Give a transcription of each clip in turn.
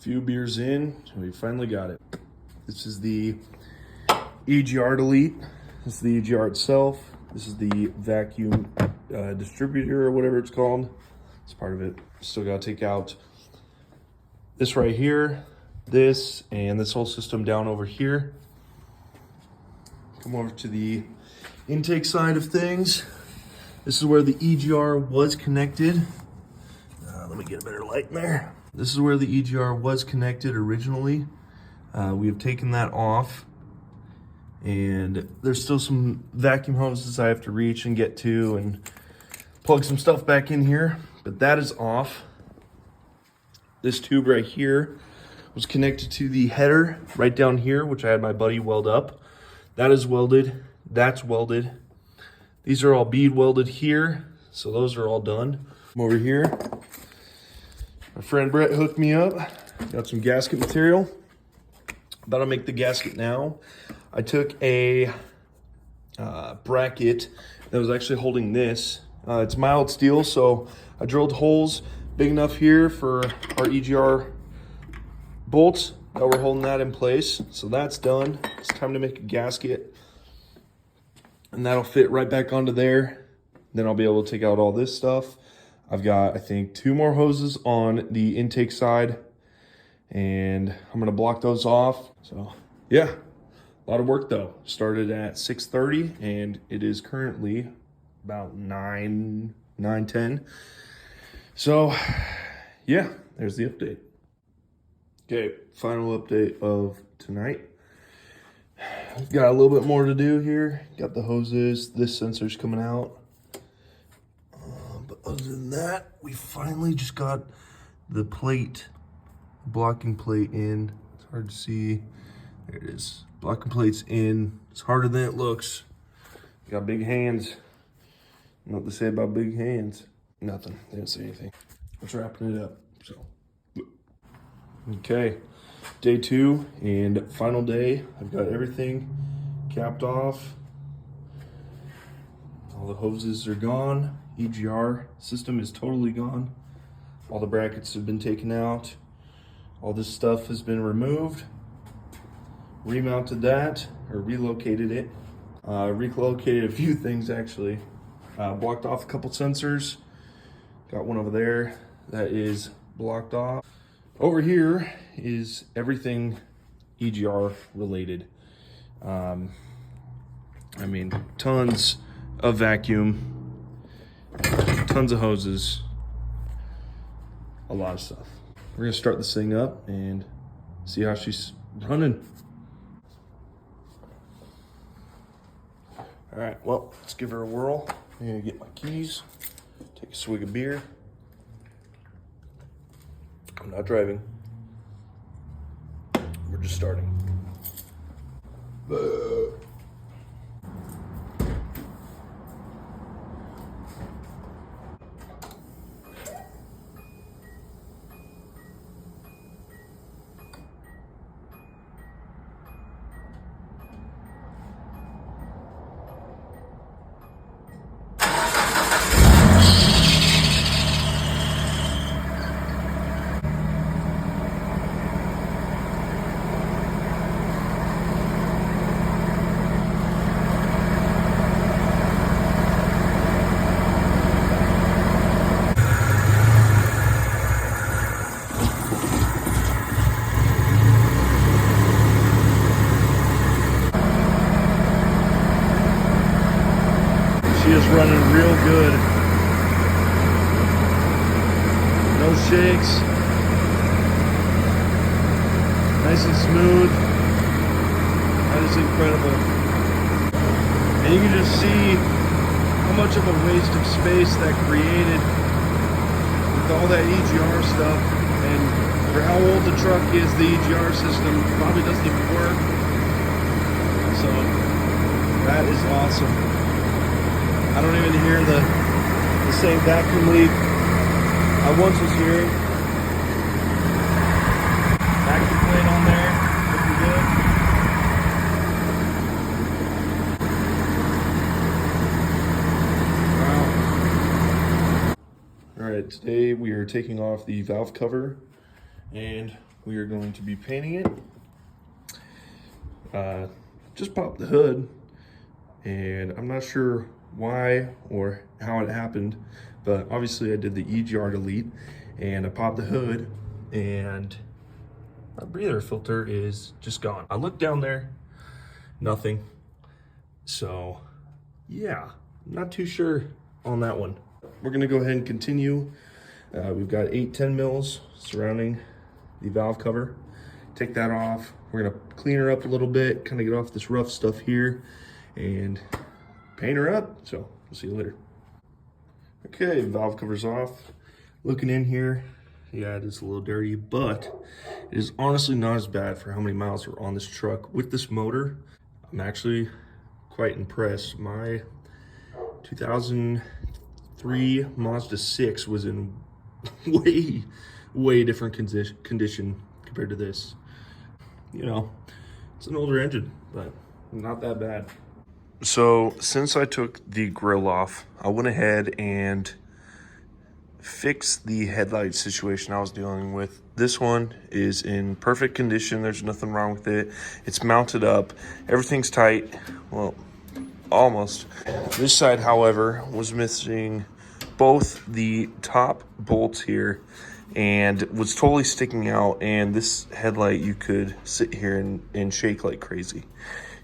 few beers in, we finally got it. This is the EGR delete. This is the EGR itself. This is the vacuum distributor or whatever it's called. It's part of it. Still gotta take out this right here, this, and this whole system down over here. Come over to the intake side of things. This is where the EGR was connected. Let me get a better light in there. This is where the EGR was connected originally. We have taken that off, and there's still some vacuum hoses I have to reach and get to and plug some stuff back in here, but that is off. This tube right here was connected to the header right down here, which I had my buddy weld up. That is welded, that's welded. These are all bead welded here, so those are all done. I'm over here. My friend Brett hooked me up. Got some gasket material. About to make the gasket now. I took a bracket that was actually holding this. It's mild steel, so I drilled holes big enough here for our EGR bolts that were holding that in place. So that's done. It's time to make a gasket. And that'll fit right back onto there. Then I'll be able to take out all this stuff. I've got, I think, 2 more hoses on the intake side, and I'm gonna block those off. So yeah, a lot of work though. Started at 6:30 and it is currently about 9:10. So yeah, there's the update. Okay, final update of tonight. Got a little bit more to do here. Got the hoses, this sensor's coming out. But other than that, we finally just got the plate, blocking plate in. It's hard to see. There it is. Blocking plate's in. It's harder than it looks. Got big hands. What to say about big hands? Nothing. They didn't say anything. Let's wrapping it up. So, okay, day 2 and final day. I've got everything capped off. All the hoses are gone. EGR system is totally gone. All the brackets have been taken out. All this stuff has been removed. Remounted that, or relocated it. Relocated a few things actually. Blocked off a couple sensors. Got one over there that is blocked off. Over here is everything EGR related. I mean, tons of vacuum, tons of hoses, a lot of stuff. We're gonna start this thing up and see how she's running. All right, well, let's give her a whirl. I'm gonna get my keys, take a swig of beer. I'm not driving. We're just starting. She is running real good. No shakes. Nice and smooth. That is incredible. And you can just see how much of a waste of space that created with all that EGR stuff. And for how old the truck is, the EGR system probably doesn't even work. So that is awesome. I don't even hear the same vacuum leak I once was hearing. Vacuum plate on there, looking good. Wow. All right, today we are taking off the valve cover and we are going to be painting it. Just popped the hood, and I'm not sure why or how it happened, but obviously I did the EGR delete, and I popped the hood, and my breather filter is just gone. I looked down there, nothing. So yeah, not too sure on that one. We're gonna go ahead and continue. We've got 8-10 mils surrounding the valve cover. Take that off. We're gonna clean her up a little bit, kind of get off this rough stuff here, and paint her up. So we'll see you later. Okay, valve cover's off. Looking in here, yeah, it is a little dirty, but it is honestly not as bad for how many miles are on this truck. With this motor, I'm actually quite impressed. My 2003 Mazda 6 was in way different condition compared to this. You know, it's an older engine, but not that bad. So since I took the grill off, I went ahead and fixed the headlight situation I was dealing with. This one is in perfect condition. There's nothing wrong with it. It's mounted up. Everything's tight. Well, almost. This side, however, was missing both the top bolts here and was totally sticking out, and this headlight, you could sit here and shake like crazy.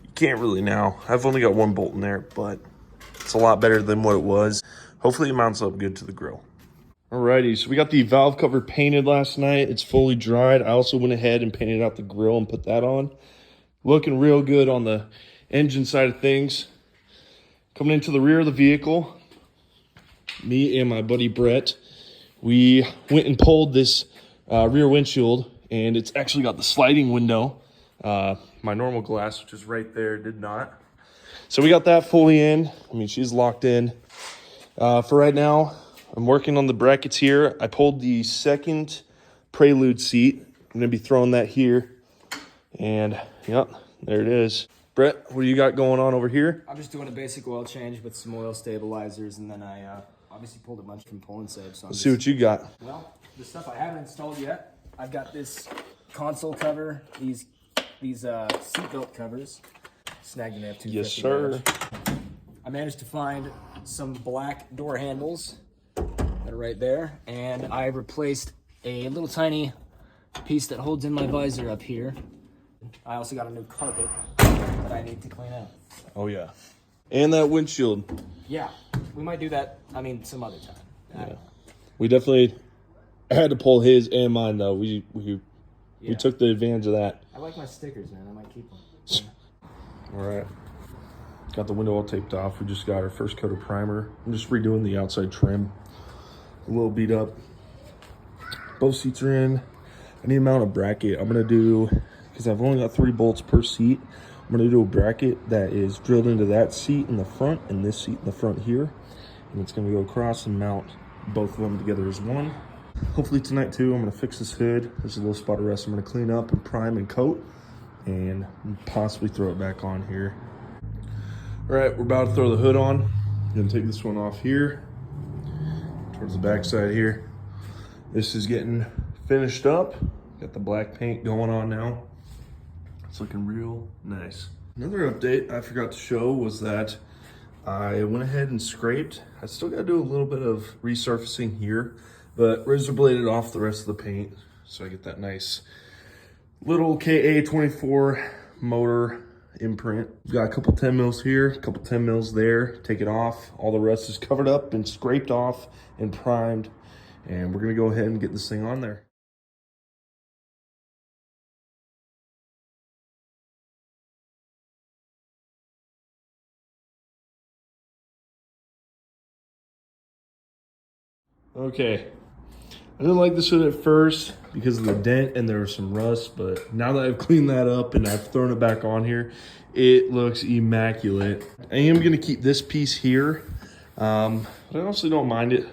You can't really now. I've only got one bolt in there, but it's a lot better than what it was. Hopefully it mounts up good to the grill. Alrighty, so we got the valve cover painted last night. It's fully dried. I also went ahead and painted out the grill and put that on. Looking real good on the engine side of things. Coming into the rear of the vehicle, me and my buddy Brett, we went and pulled this rear windshield, and it's actually got the sliding window. My normal glass, which is right there, did not. So we got that fully in. I mean, she's locked in. For right now, I'm working on the brackets here. I pulled the second Prelude seat. I'm gonna be throwing that here. And yep, there it is. Brett, what do you got going on over here? I'm just doing a basic oil change with some oil stabilizers, and then I obviously pulled a bunch from Pull & Save. So Let's see what you got. Well, the stuff I haven't installed yet, I've got this console cover, these seatbelt covers, snagged in F250. Yes, sir. I managed to find some black door handles that are right there, and I replaced a little tiny piece that holds in my visor up here. I also got a new carpet that I need to clean out. Oh yeah, and that windshield. Yeah, we might do that. I mean, some other time. Yeah, we definitely had to pull his and mine though. We took the advantage of that. I like my stickers, man. I might keep them. All right, got the window all taped off. We just got our first coat of primer. I'm just redoing the outside trim. A little beat up. Both seats are in. I need to mount a bracket. I'm gonna do, because I've only got 3 bolts per seat, I'm gonna do a bracket that is drilled into that seat in the front and this seat in the front here. And it's gonna go across and mount both of them together as one. Hopefully tonight too, I'm gonna fix this hood. There's a little spot of rust I'm gonna clean up and prime and coat and possibly throw it back on here. All right, we're about to throw the hood on. I'm gonna take this one off here, towards the back side here. This is getting finished up. Got the black paint going on now. It's looking real nice. Another update I forgot to show was that I went ahead and scraped. I still gotta do a little bit of resurfacing here, but razor bladed off the rest of the paint so I get that nice little KA24 motor imprint. Got a couple 10 mils here, a couple 10 mils there. Take it off. All the rest is covered up and scraped off and primed. And we're gonna go ahead and get this thing on there. Okay, I didn't like this hood at first because of the dent and there was some rust, but now that I've cleaned that up and I've thrown it back on here, it looks immaculate. I am gonna keep this piece here, but I honestly don't mind it.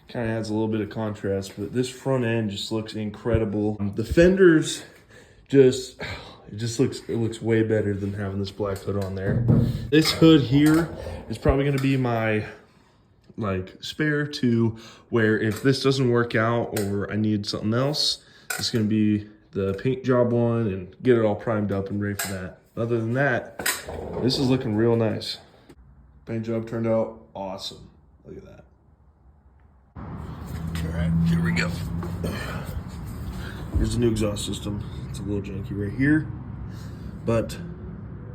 Kind of adds a little bit of contrast, but this front end just looks incredible. The fenders it looks way better than having this black hood on there. This hood here is probably gonna be my spare to where if this doesn't work out or I need something else, it's gonna be the paint job one and get it all primed up and ready for that. Other than that, this is looking real nice. Paint job turned out awesome. Look at that. All right, here we go. Here's the new exhaust system. It's a little janky right here, but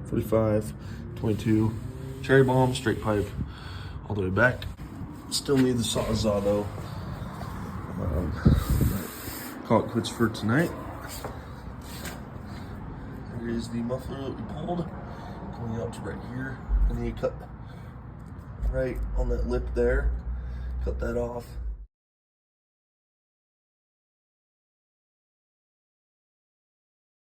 45, 22, cherry bomb, straight pipe, all the way back. Still need the Sawzall though. Call it quits for tonight. There is the muffler that we pulled, coming out to right here, and then you cut right on that lip there. Cut that off.